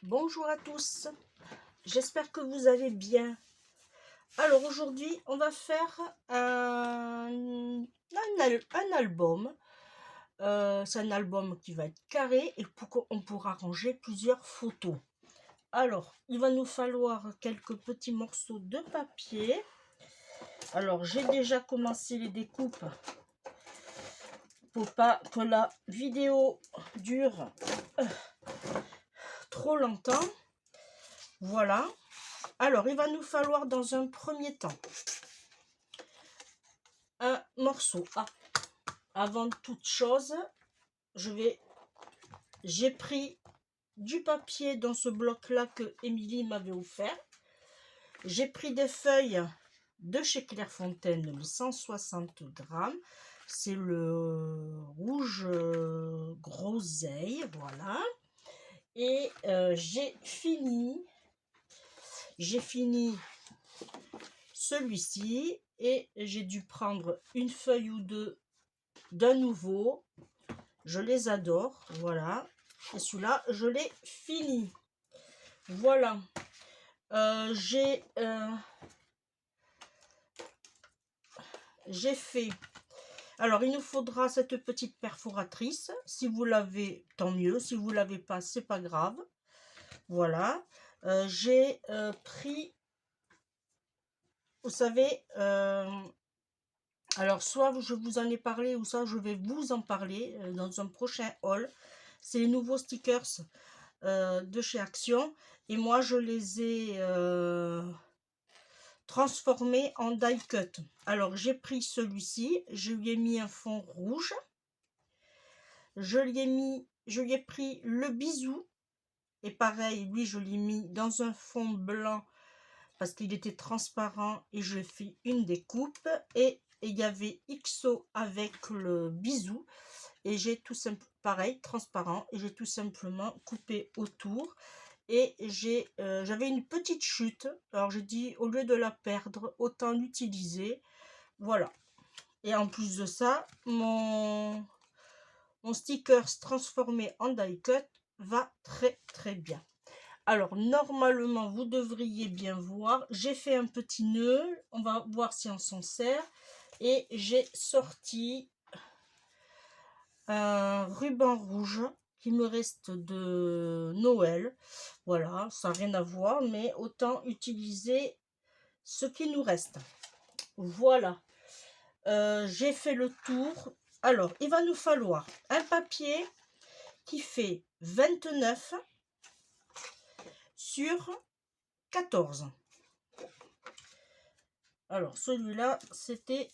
Bonjour à tous, j'espère que vous allez bien. Alors aujourd'hui, on va faire un album. C'est un album qui va être carré et on pourra ranger plusieurs photos. Alors, il va nous falloir quelques petits morceaux de papier. Alors, j'ai déjà commencé les découpes pour pas que la vidéo dure trop longtemps. Voilà. Alors, il va nous falloir dans un premier temps un morceau. Avant toute chose, j'ai pris du papier dans ce bloc-là que Émilie m'avait offert. J'ai pris des feuilles de chez Clairefontaine, le 160 grammes. C'est le rouge groseille, voilà. Et j'ai fini celui-ci et j'ai dû prendre une feuille ou deux d'un nouveau. Je les adore, voilà. Et celui-là, je l'ai fini. Voilà. J'ai fait... Alors, il nous faudra cette petite perforatrice. Si vous l'avez, tant mieux. Si vous ne l'avez pas, c'est pas grave. Voilà. J'ai pris... Vous savez... alors, soit je vous en ai parlé, ou ça, je vais vous en parler dans un prochain haul. C'est les nouveaux stickers de chez Action. Et moi, je les ai transformés en die cut. Alors, j'ai pris celui-ci. Je lui ai mis un fond rouge. Je lui ai pris le bisou. Et pareil, lui, je l'ai mis dans un fond blanc parce qu'il était transparent. Et je fais une découpe. Et il y avait XO avec le bisou. Et j'ai tout simplement, pareil, transparent. Et j'ai tout simplement coupé autour. Et j'avais une petite chute. Alors j'ai dit, au lieu de la perdre, autant l'utiliser. Voilà. Et en plus de ça, mon sticker transformé en die cut va très très bien. Alors normalement, vous devriez bien voir. J'ai fait un petit nœud. On va voir si on s'en sert. Et j'ai sorti un ruban rouge qui me reste de Noël. Voilà, ça n'a rien à voir, mais autant utiliser ce qui nous reste. Voilà, j'ai fait le tour. Alors, il va nous falloir un papier qui fait 29 sur 14. Alors, celui-là, c'était...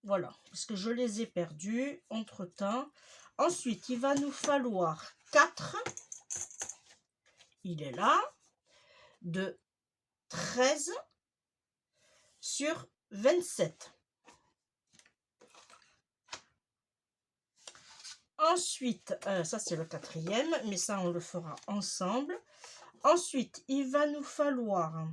Voilà, parce que je les ai perdus entre-temps. Ensuite, il va nous falloir 4... Il est là, de 13 sur 27. Ensuite, ça c'est le quatrième, mais ça on le fera ensemble. Ensuite, il va nous falloir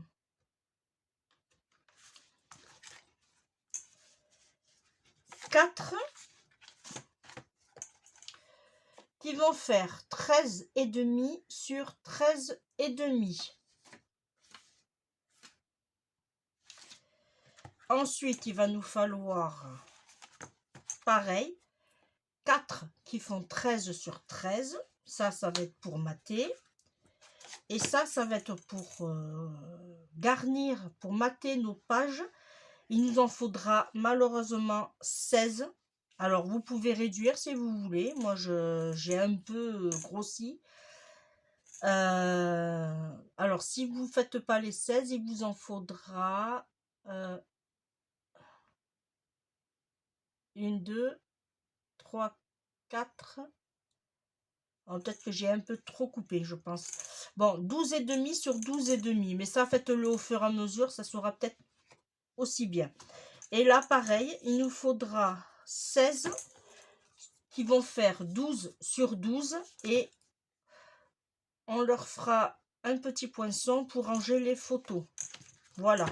4 qui vont faire 13,5 sur 13,5. Ensuite, il va nous falloir, pareil, 4 qui font 13 sur 13. Ça va être pour mater. Et ça va être pour garnir, pour mater nos pages. Il nous en faudra malheureusement 16. Alors, vous pouvez réduire si vous voulez. Moi, j'ai un peu grossi. Alors, si vous ne faites pas les 16, il vous en faudra 1, 2, 3, 4. Peut-être que j'ai un peu trop coupé, je pense. Bon, 12,5 sur 12,5. Mais ça, faites-le au fur et à mesure. Ça sera peut-être aussi bien. Et là, pareil, il nous faudra 16 qui vont faire 12 sur 12. Et on leur fera un petit poinçon pour ranger les photos. Voilà.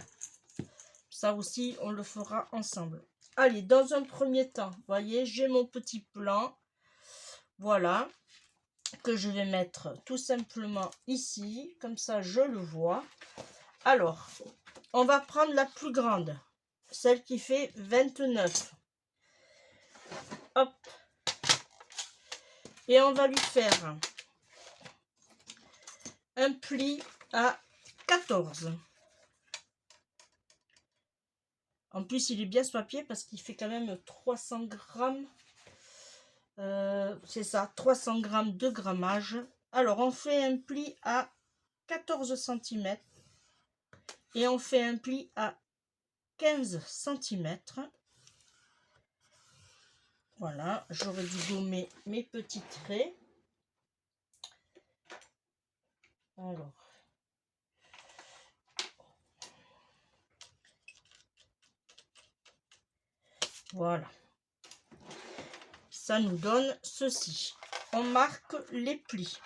Ça aussi, on le fera ensemble. Allez, dans un premier temps, vous voyez, j'ai mon petit plan. Voilà. que je vais mettre tout simplement ici, comme ça je le vois. Alors, on va prendre la plus grande, celle qui fait 29. Hop. Et on va lui faire un pli à 14. En plus, il est bien ce papier parce qu'il fait quand même 300 grammes. C'est ça, 300 grammes de grammage. Alors, on fait un pli à 14 cm et on fait un pli à 15 cm. Voilà, j'aurais dû gommer mes petits traits. Alors, voilà. Ça nous donne ceci. On marque les plis.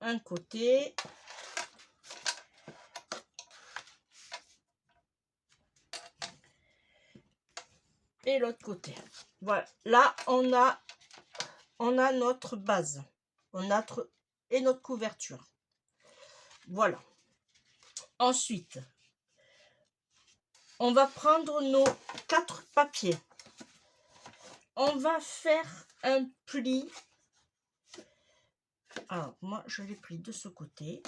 Un côté. Et l'autre côté. Voilà. Là, on a notre base. Et notre couverture. Voilà. Ensuite, on va prendre nos 4 papiers. On va faire un pli. Alors, moi, je l'ai pris de ce côté.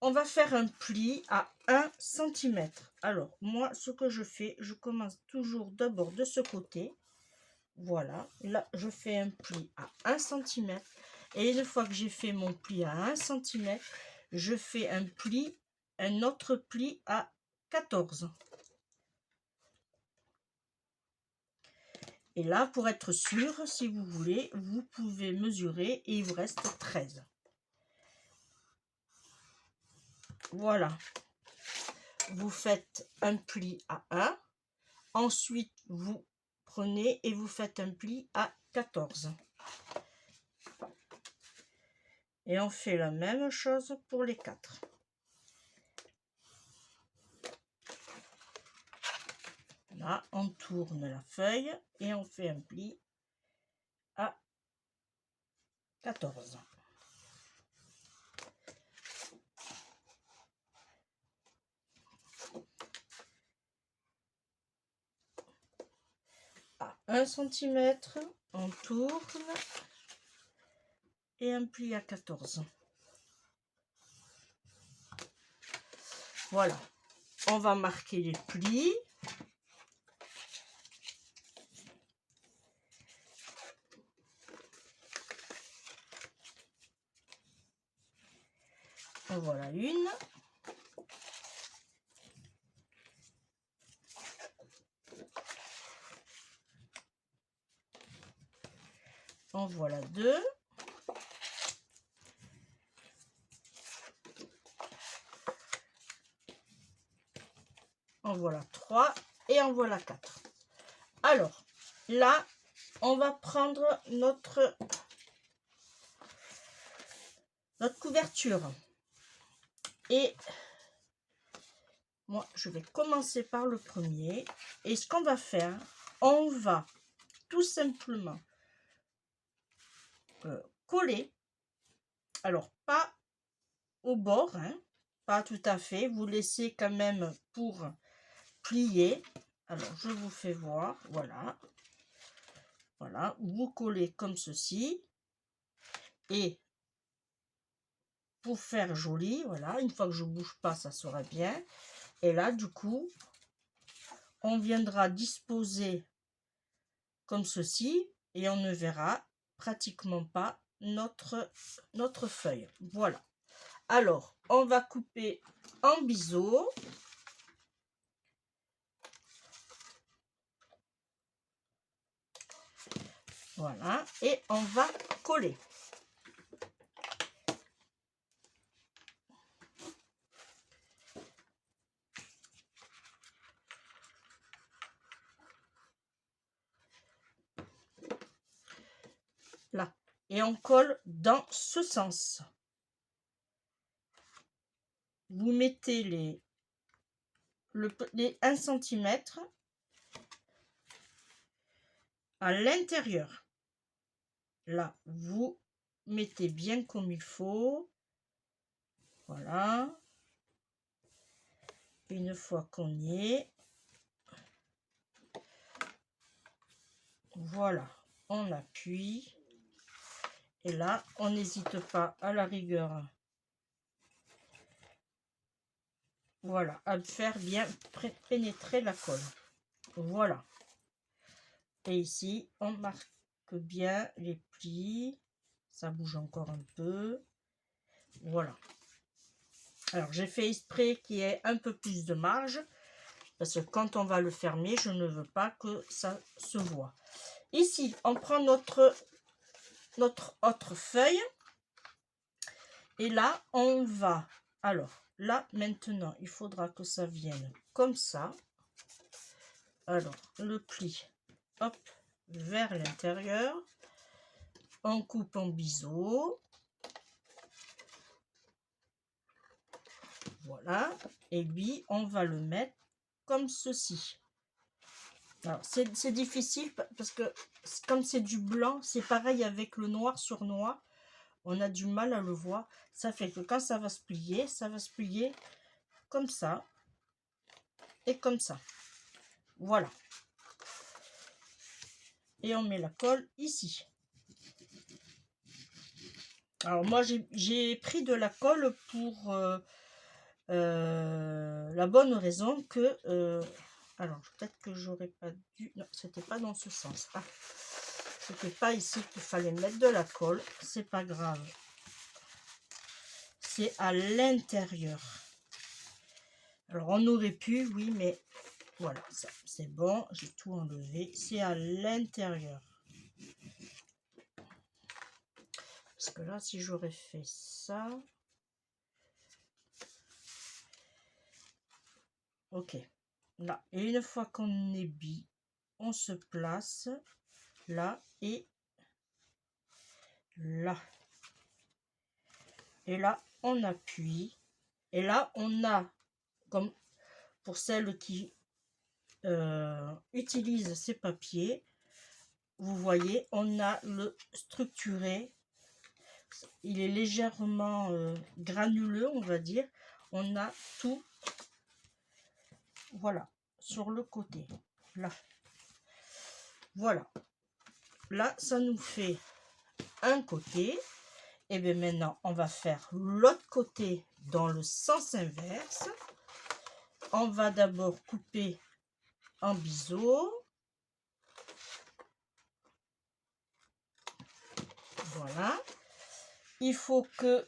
On va faire un pli à 1 cm. Alors, moi, ce que je fais, je commence toujours d'abord de ce côté. Voilà. Là, je fais un pli à 1 cm. Et une fois que j'ai fait mon pli à 1 cm, je fais un autre pli à 14. Et là, pour être sûr, si vous voulez, vous pouvez mesurer et il vous reste 13. Voilà. Vous faites un pli à 1. Ensuite, vous prenez et vous faites un pli à 14. Et on fait la même chose pour les 4. Là, on tourne la feuille et on fait un pli à 14. À 1 cm, on tourne et un pli à 14. Voilà, on va marquer les plis. En voilà une. En voilà 2. En voilà 3 et en voilà 4. Alors, là, on va prendre notre couverture. Et moi, je vais commencer par le premier. Et ce qu'on va faire, on va tout simplement coller. Alors, pas au bord, hein, pas tout à fait. Vous laissez quand même pour plier. Alors, je vous fais voir. Voilà. Voilà. Vous collez comme ceci. Et pour faire joli, voilà. Une fois que je bouge pas, ça sera bien. Et là, du coup, on viendra disposer comme ceci. Et on ne verra pratiquement pas notre feuille. Voilà. Alors, on va couper en biseau. Voilà. Et on va coller. Là. Et on colle dans ce sens. Vous mettez les 1 cm à l'intérieur. Là, vous mettez bien comme il faut. Voilà. Une fois qu'on y est, voilà, on appuie. Et là, on n'hésite pas à la rigueur. Voilà, à faire bien pénétrer la colle. Voilà. Et ici, on marque bien les plis. Ça bouge encore un peu. Voilà. Alors, j'ai fait exprès qu'il y ait un peu plus de marge. Parce que quand on va le fermer, je ne veux pas que ça se voit. Ici, on prend notre autre feuille. Et là, on va... Alors, là, maintenant, il faudra que ça vienne comme ça. Alors, le pli, hop, vers l'intérieur. On coupe en biseau. Voilà. Et lui, on va le mettre comme ceci. Alors, c'est difficile parce que comme c'est du blanc, c'est pareil avec le noir sur noir. On a du mal à le voir. Ça fait que quand ça va se plier comme ça et comme ça. Voilà. Et on met la colle ici. Alors moi j'ai pris de la colle pour la bonne raison que alors peut-être que j'aurais pas dû, non, c'était pas dans ce sens. Ah, c'était pas ici qu'il fallait mettre de la colle, c'est pas grave, c'est à l'intérieur. Alors on aurait pu, oui, mais voilà, ça c'est bon, j'ai tout enlevé, c'est à l'intérieur. Parce que là, si j'aurais fait ça... Ok. Là, et une fois qu'on est bien, on se place là et là. Et là, on appuie. Et là, on a, comme pour celles qui utilisent ces papiers, vous voyez, on a le structuré. Il est légèrement granuleux, on va dire. On a tout, voilà, sur le côté, là. Voilà. Là, ça nous fait un côté. Et bien maintenant, on va faire l'autre côté dans le sens inverse. On va d'abord couper en biseau. Voilà. Il faut que...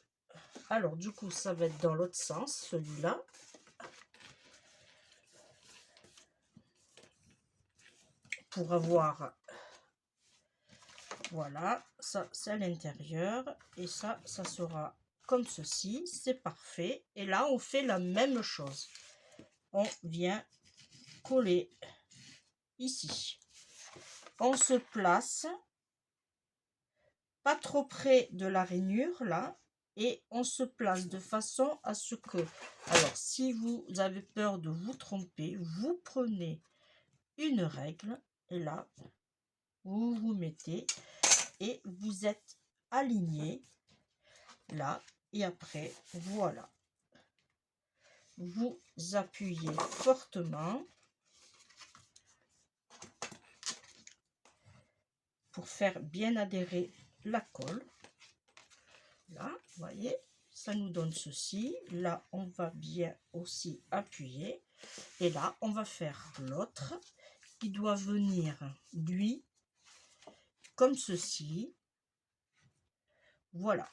Alors, du coup, ça va être dans l'autre sens, celui-là. Pour avoir... Voilà, ça c'est à l'intérieur. Et ça sera comme ceci. C'est parfait. Et là, on fait la même chose. On vient coller ici. On se place pas trop près de la rainure là, et on se place de façon à ce que, alors si vous avez peur de vous tromper, vous prenez une règle et là vous vous mettez et vous êtes aligné là, et après voilà, vous appuyez fortement pour faire bien adhérer la colle. Là, vous voyez, ça nous donne ceci. Là, on va bien aussi appuyer. Et là, on va faire l'autre qui doit venir, lui, comme ceci. Voilà.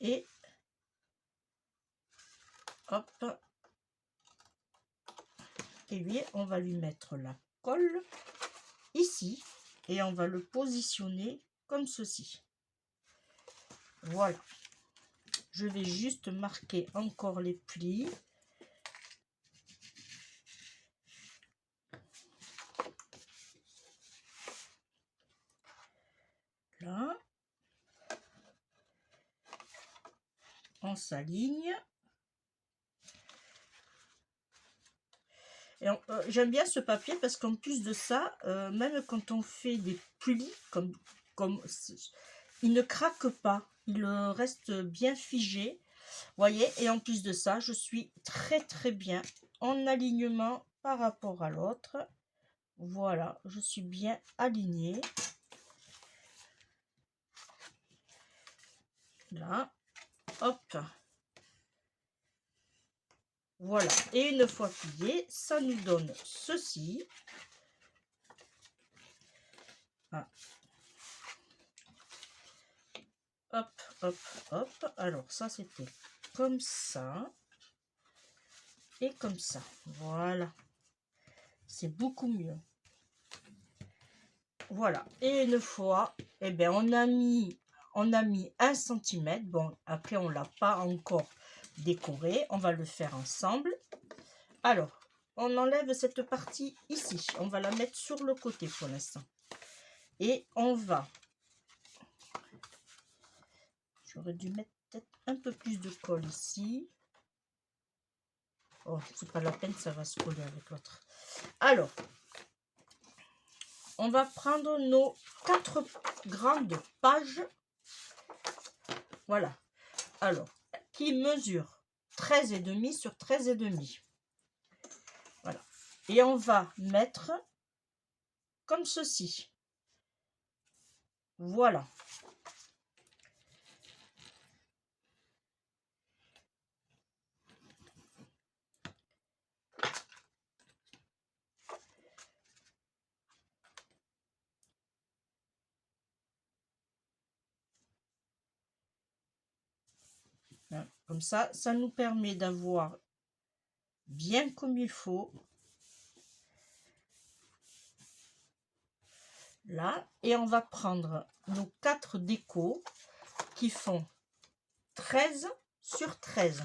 Et hop. Et lui, on va lui mettre la colle ici. Et on va le positionner comme ceci. Voilà. Je vais juste marquer encore les plis. Là. On s'aligne. J'aime bien ce papier parce qu'en plus de ça, même quand on fait des plis, il ne craque pas, il reste bien figé. Voyez, et en plus de ça, je suis très bien en alignement par rapport à l'autre. Voilà, je suis bien alignée. Là, hop. Voilà, et une fois plié, ça nous donne ceci. Ah. Hop, hop, hop. Alors, ça, c'était comme ça. Et comme ça. Voilà. C'est beaucoup mieux. Voilà. Et une fois, eh bien, on a mis 1 cm. Bon, après, on l'a pas encore décoré. On va le faire ensemble. Alors, on enlève cette partie ici. On va la mettre sur le côté pour l'instant. Et on va... J'aurais dû mettre peut-être un peu plus de colle ici. Oh, c'est pas la peine, ça va se coller avec l'autre. Alors, on va prendre nos 4 grandes pages. Voilà. Alors, qui mesure 13,5 sur 13,5. Voilà. Et on va mettre comme ceci. Voilà. Comme ça nous permet d'avoir bien comme il faut. Là, et on va prendre nos 4 décos qui font 13 sur 13.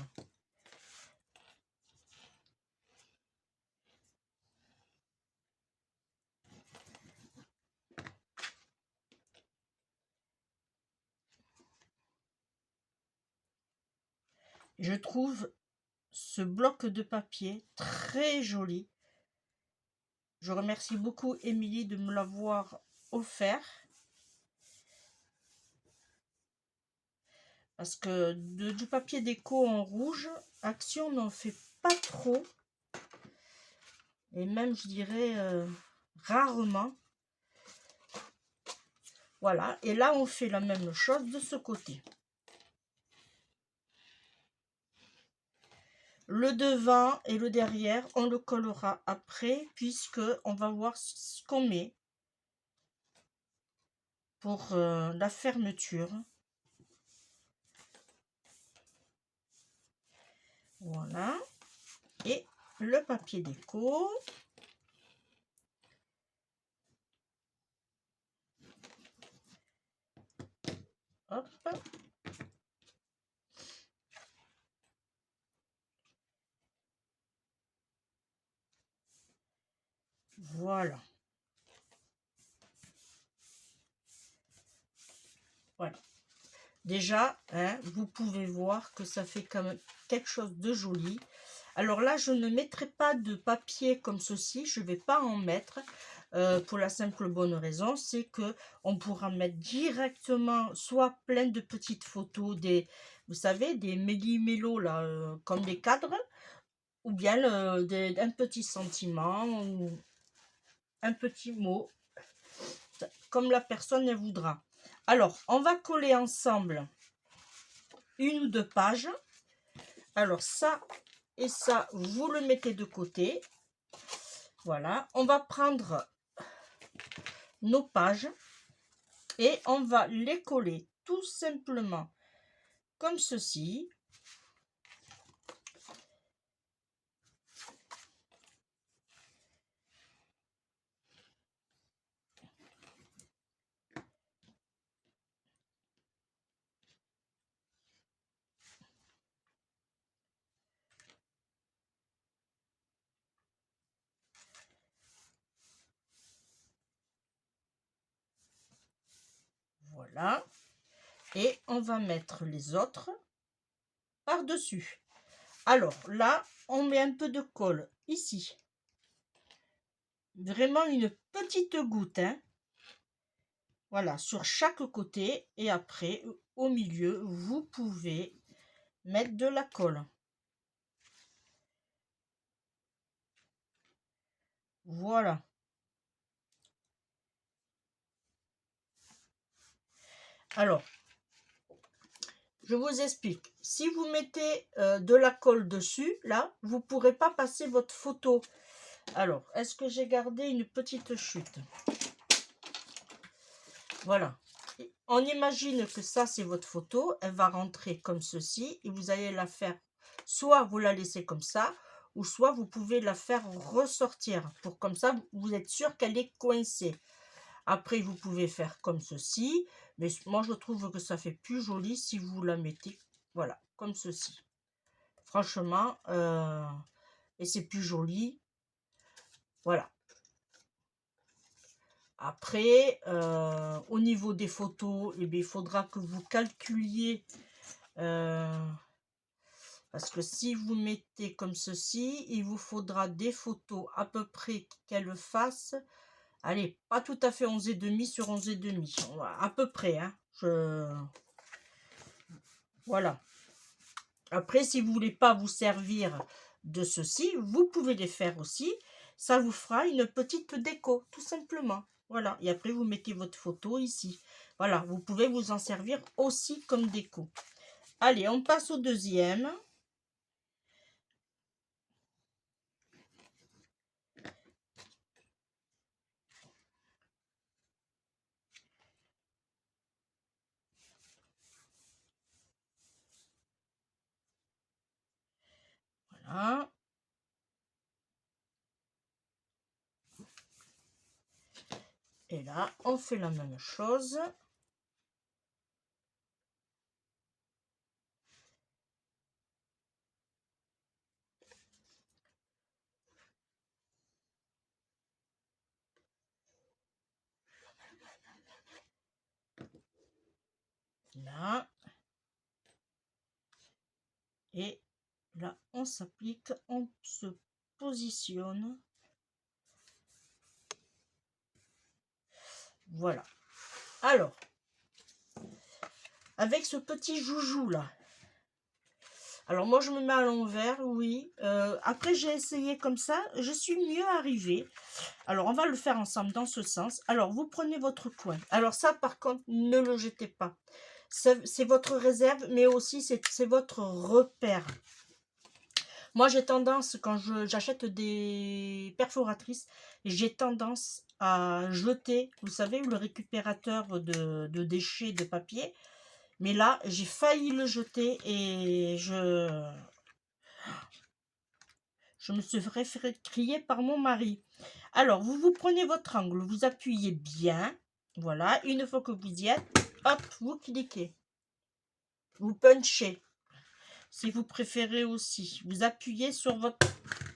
Je trouve ce bloc de papier très joli. Je remercie beaucoup Émilie de me l'avoir offert. Parce que du papier déco en rouge, Action n'en fait pas trop. Et même, je dirais, rarement. Voilà. Et là, on fait la même chose de ce côté. Le devant et le derrière, on le collera après, puisque on va voir ce qu'on met pour la fermeture. Voilà. Et le papier déco. Hop. Voilà. Voilà. Déjà, hein, vous pouvez voir que ça fait quand même quelque chose de joli. Alors là, je ne mettrai pas de papier comme ceci. Je ne vais pas en mettre pour la simple bonne raison. C'est que on pourra mettre directement soit plein de petites photos, vous savez, des méli-mélos là, comme des cadres, ou bien un petit sentiment ou un petit mot, comme la personne elle voudra. Alors, on va coller ensemble 1 ou 2 pages. Alors, ça et ça, vous le mettez de côté. Voilà. On va prendre nos pages et on va les coller tout simplement comme ceci. Voilà. Et on va mettre les autres par-dessus. Alors là, on met un peu de colle ici. Vraiment une petite goutte, hein. Voilà, sur chaque côté. Et après, au milieu, vous pouvez mettre de la colle. Voilà. Alors, je vous explique. Si vous mettez de la colle dessus, là, vous ne pourrez pas passer votre photo. Alors, est-ce que j'ai gardé une petite chute? Voilà. On imagine que ça, c'est votre photo. Elle va rentrer comme ceci. Et vous allez la faire, soit vous la laissez comme ça, ou soit vous pouvez la faire ressortir. Pour comme ça, vous êtes sûr qu'elle est coincée. Après, vous pouvez faire comme ceci. Mais moi, je trouve que ça fait plus joli si vous la mettez, voilà, comme ceci. Franchement, et c'est plus joli. Voilà. Après, au niveau des photos, eh bien, il faudra que vous calculiez. Parce que si vous mettez comme ceci, il vous faudra des photos à peu près qu'elles fassent. Allez, pas tout à fait 11,5 sur 11,5. À peu près, hein. Voilà. Après, si vous voulez pas vous servir de ceci, vous pouvez les faire aussi. Ça vous fera une petite déco, tout simplement. Voilà. Et après, vous mettez votre photo ici. Voilà. Vous pouvez vous en servir aussi comme déco. Allez, on passe au deuxième. Voilà. Et là, on fait la même chose. Là. Et là, on s'applique, on se positionne. Voilà. Alors, avec ce petit joujou là. Alors moi, je me mets à l'envers, oui. Après, j'ai essayé comme ça. Je suis mieux arrivée. Alors, on va le faire ensemble dans ce sens. Alors, vous prenez votre coin. Alors ça, par contre, ne le jetez pas. C'est votre réserve, mais aussi c'est votre repère. Moi, j'ai tendance, quand j'achète des perforatrices, j'ai tendance à jeter, vous savez, le récupérateur de déchets de papier. Mais là, j'ai failli le jeter et je me suis fait crier par mon mari. Alors, vous prenez votre angle, vous appuyez bien. Voilà, une fois que vous y êtes, hop, vous cliquez. Vous punchez. Si vous préférez aussi. Vous appuyez sur votre...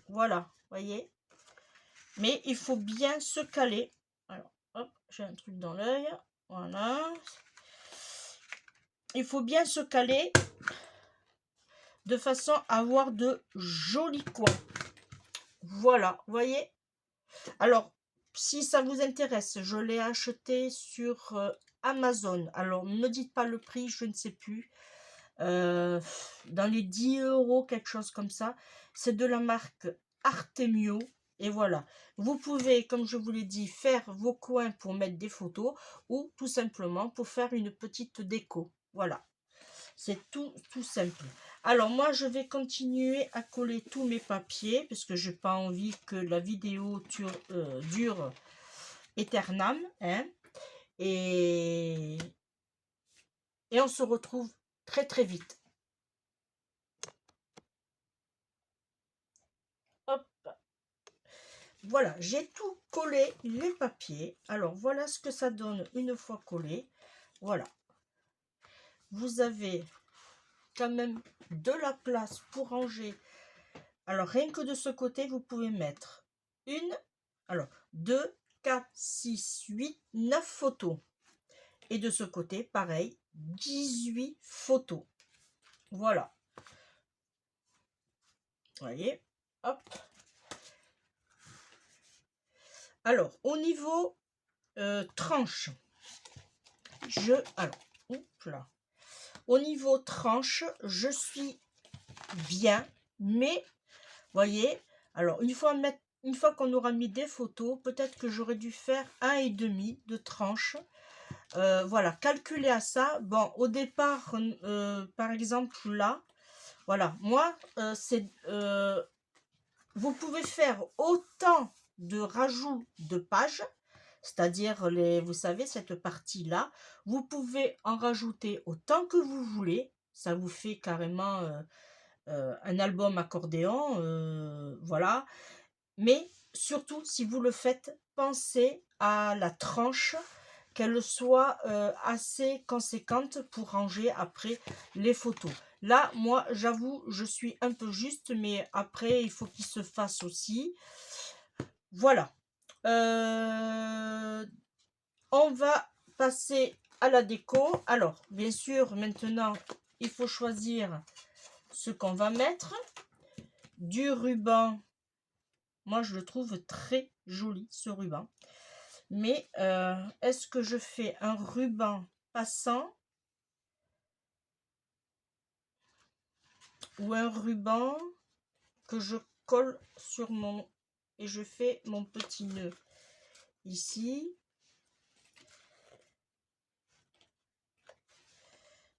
Voilà, voyez. Mais il faut bien se caler. Alors, hop, j'ai un truc dans l'œil. Voilà. Il faut bien se caler de façon à avoir de jolis coins. Voilà, vous voyez. Alors, si ça vous intéresse, je l'ai acheté sur Amazon. Alors, ne me dites pas le prix, je ne sais plus. Dans les 10 €, quelque chose comme ça. C'est de la marque Artemio. Et voilà, vous pouvez, comme je vous l'ai dit, faire vos coins pour mettre des photos ou tout simplement pour faire une petite déco. Voilà, c'est tout simple. Alors moi, je vais continuer à coller tous mes papiers parce que j'ai pas envie que la vidéo dure éternam, hein. Et on se retrouve très très vite. Hop. Voilà, j'ai tout collé, les papiers. Alors, voilà ce que ça donne une fois collé. Voilà. Vous avez quand même de la place pour ranger. Alors, rien que de ce côté, vous pouvez mettre une, alors, 2, 4, 6, 8, 9 photos. Et de ce côté, pareil, 18 photos. Voilà. Vous voyez, hop. Alors, au niveau tranche, alors, oups là. Au niveau tranche, je suis bien, mais voyez, alors une fois qu'on aura mis des photos, peut-être que j'aurais dû faire 1,5 de tranche. Voilà, calculer à ça. Bon, au départ, par exemple là, voilà, moi, vous pouvez faire autant de rajouts de pages, c'est-à-dire vous savez, cette partie-là, vous pouvez en rajouter autant que vous voulez. Ça vous fait carrément un album accordéon, voilà. Mais surtout, si vous le faites, pensez à la tranche, qu'elle soit assez conséquente pour ranger après les photos. Là, moi, j'avoue, je suis un peu juste, mais après, il faut qu'il se fasse aussi. Voilà. On va passer à la déco. Alors, bien sûr, maintenant, il faut choisir ce qu'on va mettre. Du ruban. Moi, je le trouve très joli, ce ruban. Mais est-ce que je fais un ruban passant ou un ruban que je colle sur mon... Et je fais mon petit nœud ici.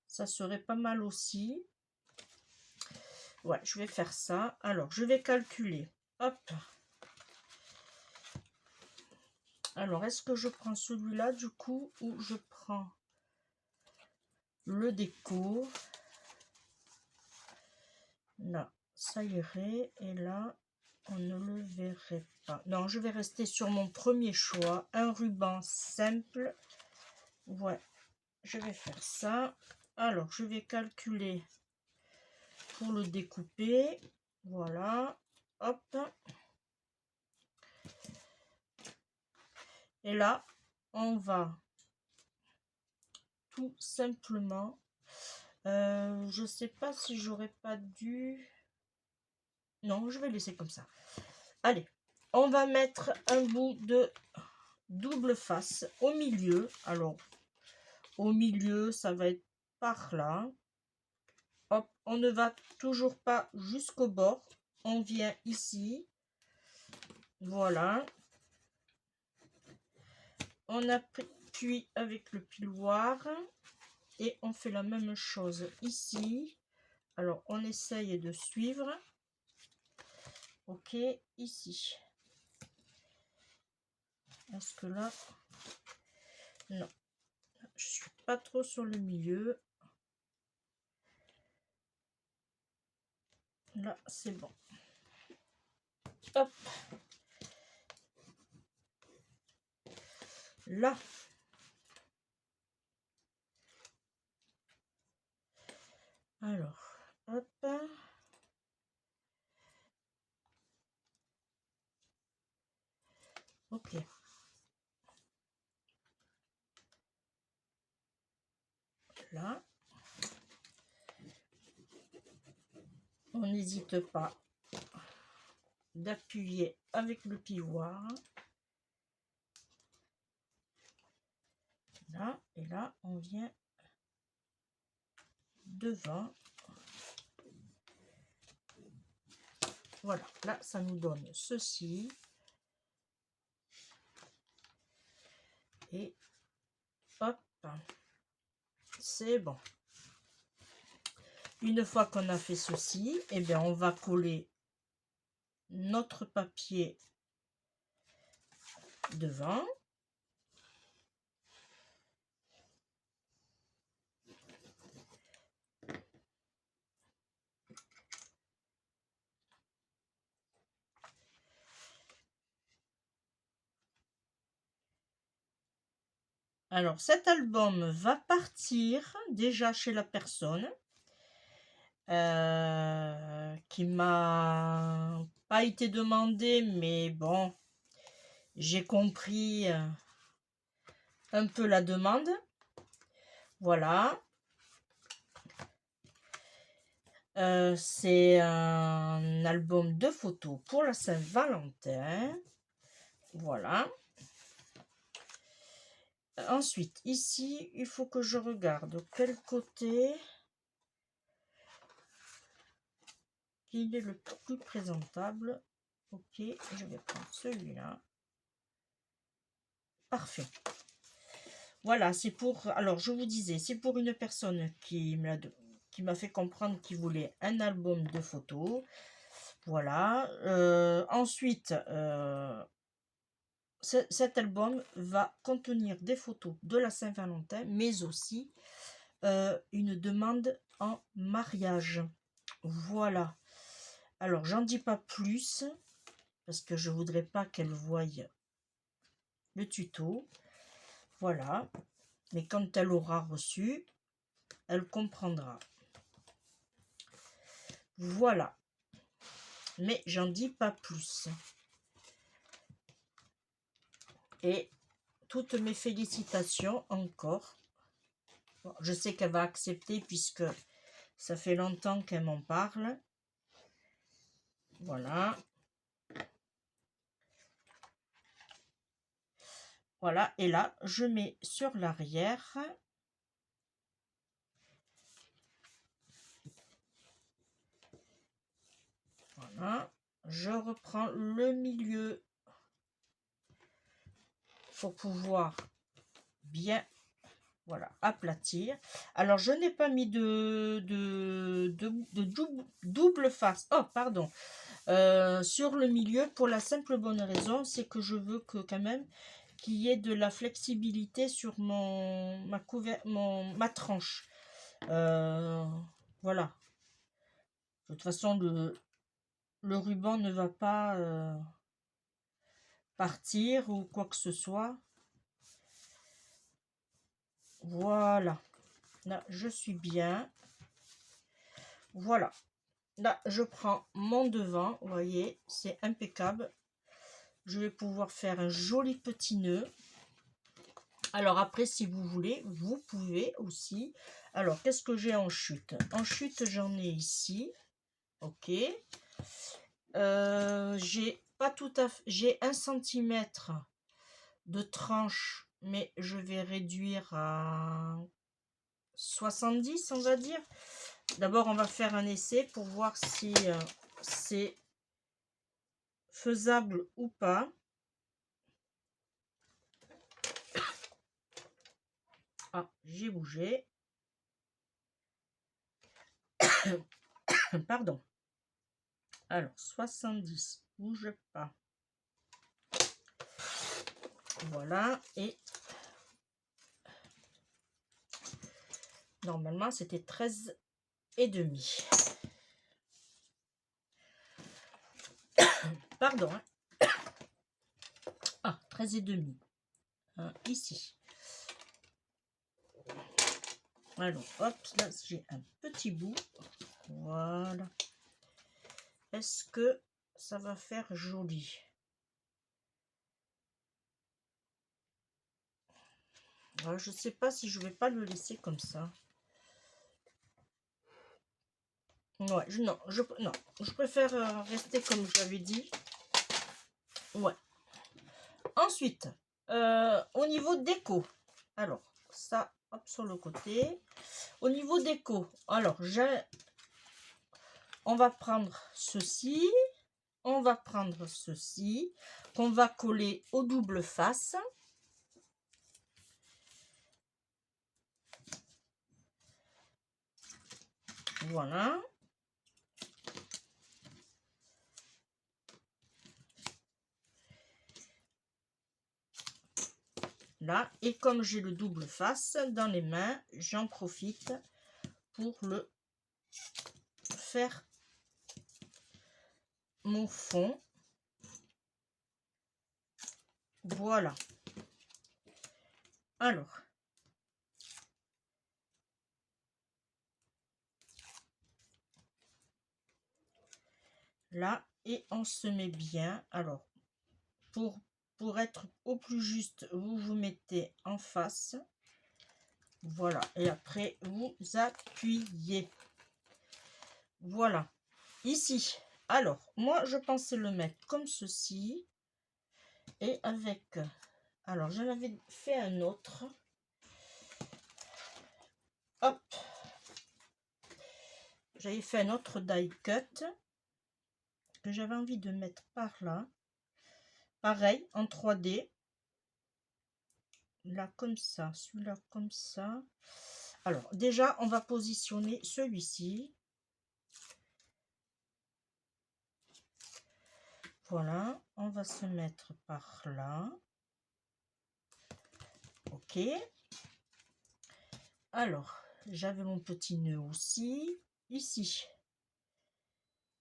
Ça serait pas mal aussi. Ouais, je vais faire ça. Alors, je vais calculer. Hop. Alors, est-ce que je prends celui-là du coup ou je prends le déco? Là, ça irait. Et là, on ne le verrait pas. Non, je vais rester sur mon premier choix. Un ruban simple. Ouais, je vais faire ça. Alors, je vais calculer pour le découper. Voilà. Hop. Et là, on va tout simplement... je sais pas si j'aurais pas dû... Non, je vais laisser comme ça. Allez, on va mettre un bout de double face au milieu. Alors, au milieu, ça va être par là. Hop, on ne va toujours pas jusqu'au bord. On vient ici. Voilà. On appuie avec le piloir. Et on fait la même chose ici. Alors, on essaye de suivre. Ok, ici. Est-ce que là... Non. Je suis pas trop sur le milieu. Là, c'est bon. Hop. Là. Alors, hop. Ok. Là. On n'hésite pas d'appuyer avec le pivoire. Là, et là, on vient devant. Voilà, là, ça nous donne ceci. Et hop, c'est bon. Une fois qu'on a fait ceci, eh bien, on va coller notre papier devant. Alors, cet album va partir déjà chez la personne qui m'a pas été demandé, mais bon, j'ai compris un peu la demande. Voilà. C'est un album de photos pour la Saint-Valentin. Voilà. Ensuite, ici, il faut que je regarde quel côté il est le plus présentable. Ok, je vais prendre celui-là. Parfait. Voilà, c'est pour... Alors, je vous disais, c'est pour une personne qui m'a fait comprendre qu'il voulait un album de photos. Voilà. Ensuite, cet album va contenir des photos de la Saint-Valentin, mais aussi une demande en mariage. Voilà. Alors, j'en dis pas plus, parce que je voudrais pas qu'elle voie le tuto. Voilà. Mais quand elle aura reçu, elle comprendra. Voilà. Mais j'en dis pas plus. Et toutes mes félicitations encore. Bon, je sais qu'elle va accepter puisque ça fait longtemps qu'elle m'en parle. Voilà. Voilà. Et là, je mets sur l'arrière. Voilà. Je reprends le milieu pour pouvoir bien, voilà, aplatir. Alors, je n'ai pas mis de double face. Oh, pardon. Sur le milieu, pour la simple bonne raison, c'est que je veux que quand même qu'il y ait de la flexibilité sur ma tranche. Voilà. De toute façon, le ruban ne va pas partir ou quoi que ce soit. Voilà. Là, je suis bien. Voilà. Là, je prends mon devant. Vous voyez, c'est impeccable. Je vais pouvoir faire un joli petit nœud. Alors après, si vous voulez, vous pouvez aussi. Alors, qu'est-ce que j'ai en chute? En chute, j'en ai ici. Ok. J'ai pas tout à fait. J'ai 1 cm de tranche, mais je vais réduire à 70, on va dire. D'abord, on va faire un essai pour voir si c'est faisable ou pas. Ah, j'ai bougé. Pardon. Alors, 70, bouge pas. Voilà, et normalement, c'était 13 et demi. Pardon. Hein. Ah, 13 et demi. Hein, ici. Alors, hop, là, j'ai un petit bout. Voilà. Est-ce que ça va faire joli? Alors, je sais pas si je vais pas le laisser comme ça. Ouais, non, je préfère rester comme j'avais dit. Ouais. Ensuite, au niveau déco, alors ça, hop, sur le côté. Au niveau déco, alors on va prendre ceci, on va prendre ceci, qu'on va coller au double face. Voilà. Là, et comme j'ai le double face dans les mains, j'en profite pour le faire mon fond. Voilà. Alors, là, et on se met bien. Alors, pour être au plus juste, vous vous mettez en face. Voilà, et après vous appuyez. Voilà, ici. Alors, moi je pensais le mettre comme ceci. Et avec, alors j'en avais fait un autre, hop, j'avais fait un autre die cut que j'avais envie de mettre par là, pareil en 3D, là comme ça, celui-là comme ça. Alors déjà on va positionner celui-ci, voilà, on va se mettre par là, ok. Alors j'avais mon petit nœud aussi ici,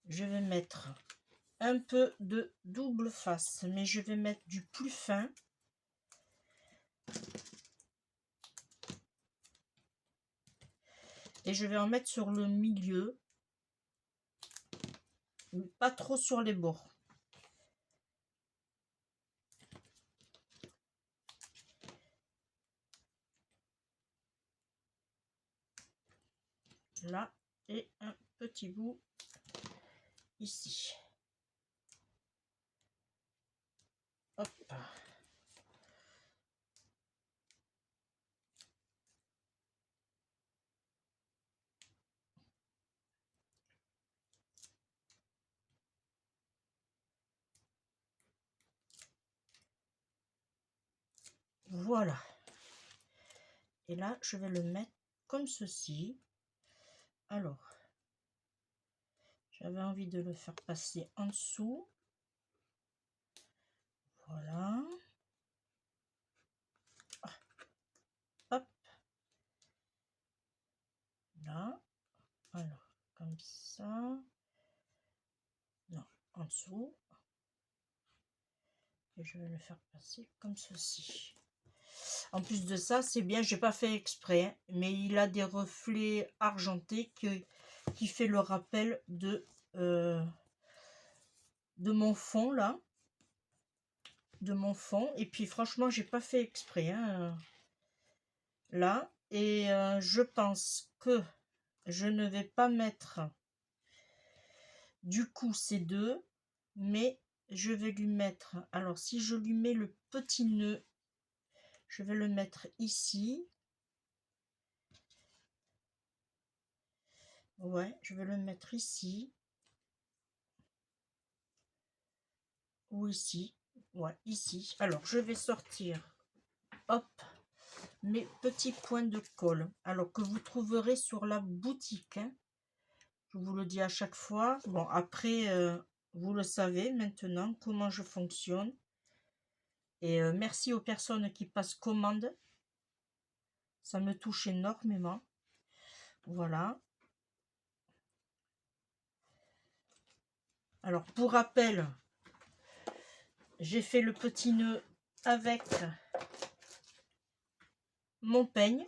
je vais mettre un peu de double face, mais je vais mettre du plus fin. Et je vais en mettre sur le milieu, pas trop sur les bords. Là, et un petit bout ici. Hop. Voilà. Et là, je vais le mettre comme ceci. Alors, j'avais envie de le faire passer en dessous. Voilà. Hop. Là. Alors, comme ça. Non, en dessous. Et je vais le faire passer comme ceci. En plus de ça, c'est bien, j'ai pas fait exprès, hein, mais il a des reflets argentés qui fait le rappel de mon fond là, de mon fond. Et puis franchement, j'ai pas fait exprès, hein, là. Et je pense que je ne vais pas mettre du coup ces deux, mais je vais lui mettre. Alors si je lui mets le petit nœud, je vais le mettre ici. Ouais, je vais le mettre ici. Ou ici. Ouais, ici. Alors, je vais sortir, hop, mes petits points de colle. Alors, que vous trouverez sur la boutique. Hein. Je vous le dis à chaque fois. Bon, après, vous le savez maintenant comment je fonctionne. Et merci aux personnes qui passent commande. Ça me touche énormément. Voilà. Alors, pour rappel, j'ai fait le petit nœud avec mon peigne.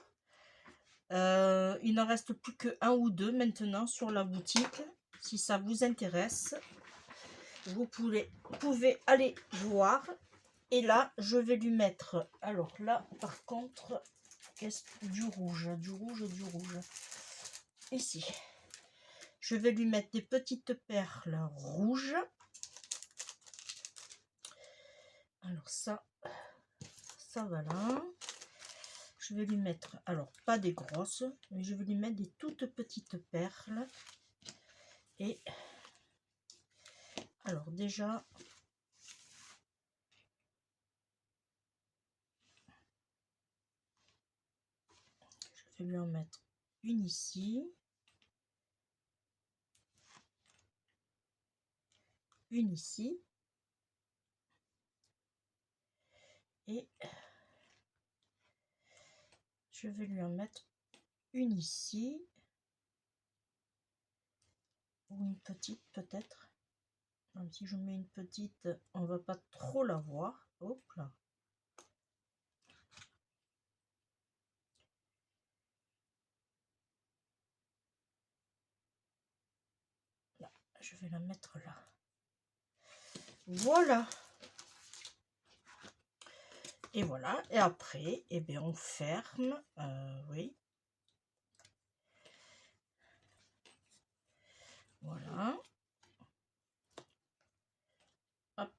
Il n'en reste plus que un ou deux maintenant sur la boutique. Si ça vous intéresse, vous pouvez aller voir. Et là, je vais lui mettre, alors là, par contre, du rouge, du rouge, du rouge. Ici. Je vais lui mettre des petites perles rouges. Alors ça va là. Je vais lui mettre, alors pas des grosses, mais je vais lui mettre des toutes petites perles. Et alors déjà, je vais lui en mettre une ici. Une ici. Et je vais lui en mettre une ici. Ou une petite peut-être. Même si je mets une petite, on va pas trop la voir. Hop là. Là, je vais la mettre là. Voilà. Et voilà. Et après, eh bien, on ferme. Oui. Voilà. Hop.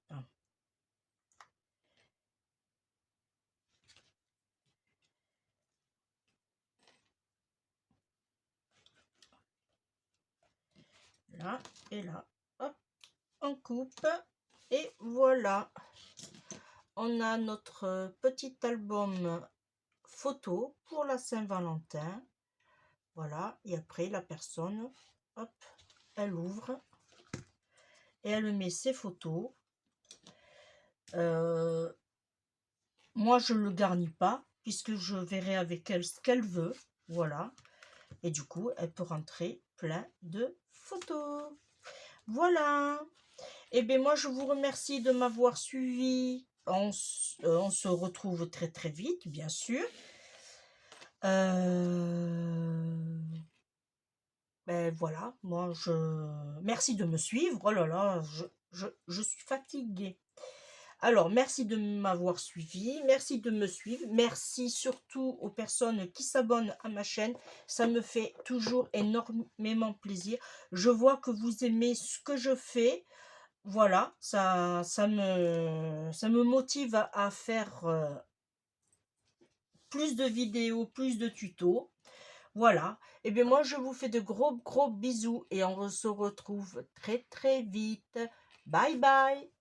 là et là. Hop, on coupe et voilà. On a notre petit album photo pour la Saint-Valentin. Voilà, et après la personne, hop, elle ouvre et elle met ses photos. Moi, je ne le garnis pas, puisque je verrai avec elle ce qu'elle veut. Voilà. Et du coup, elle peut rentrer plein de photos. Voilà. Et bien, moi, je vous remercie de m'avoir suivi. On se retrouve très, très vite, bien sûr. Ben voilà, moi, merci de me suivre. Oh là là, je suis fatiguée. Alors, merci de m'avoir suivi, merci de me suivre, merci surtout aux personnes qui s'abonnent à ma chaîne, ça me fait toujours énormément plaisir. Je vois que vous aimez ce que je fais, voilà, ça me motive à faire plus de vidéos, plus de tutos, voilà. Et bien moi, je vous fais de gros bisous et on se retrouve très très vite. Bye bye.